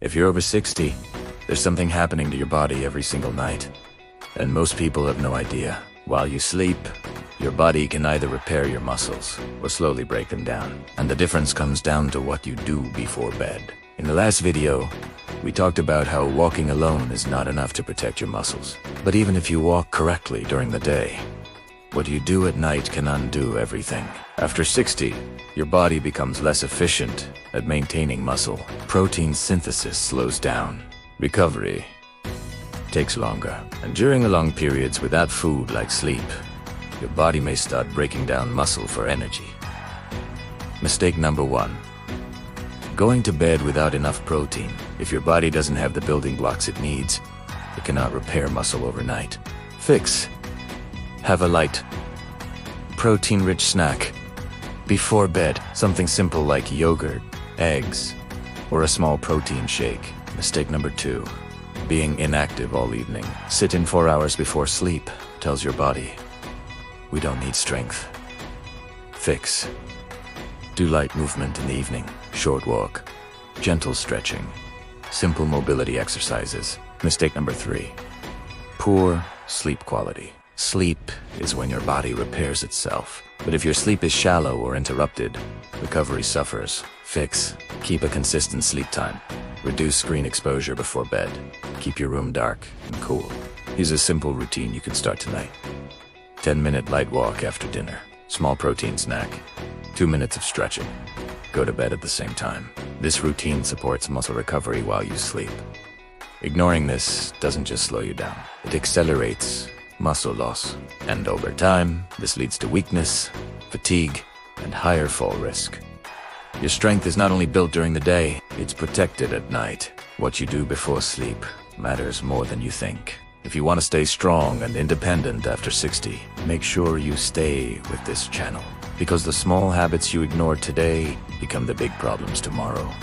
If you're over 60, there's something happening to your body every single night. And most people have no idea. While you sleep, your body can either repair your muscles or slowly break them down. And the difference comes down to what you do before bed. In the last video, we talked about how walking alone is not enough to protect your muscles. But even if you walk correctly during the day, what you do at night can undo everything. After 60, your body becomes less efficient at maintaining muscle. Protein synthesis slows down. Recovery takes longer. And during the long periods without food like sleep, your body may start breaking down muscle for energy. Mistake number 1. Going to bed without enough protein. If your body doesn't have the building blocks it needs, it cannot repair muscle overnight. Fix. Have a light, protein-rich snack before bed. Something simple like yogurt, eggs, or a small protein shake. Mistake number 2. Being inactive all evening. Sit in 4 hours before sleep tells your body, we don't need strength. Fix. Do light movement in the evening. Short walk, gentle stretching, simple mobility exercises. Mistake number 3. Poor sleep quality. Sleep is when your body repairs itself. But if your sleep is shallow or interrupted, recovery suffers. Fix. Keep a consistent sleep time. Reduce screen exposure before bed. Keep your room dark and cool. Here's a simple routine you can start tonight. 10-minute light walk after dinner. Small protein snack. 2 minutes of stretching. Go to bed at the same time. This routine supports muscle recovery while you sleep. Ignoring this doesn't just slow you down. It accelerates muscle loss. And over time, this leads to weakness, fatigue, and higher fall risk. Your strength is not only built during the day, it's protected at night. What you do before sleep matters more than you think. If you want to stay strong and independent after 60, make sure you stay with this channel. Because the small habits you ignore today become the big problems tomorrow.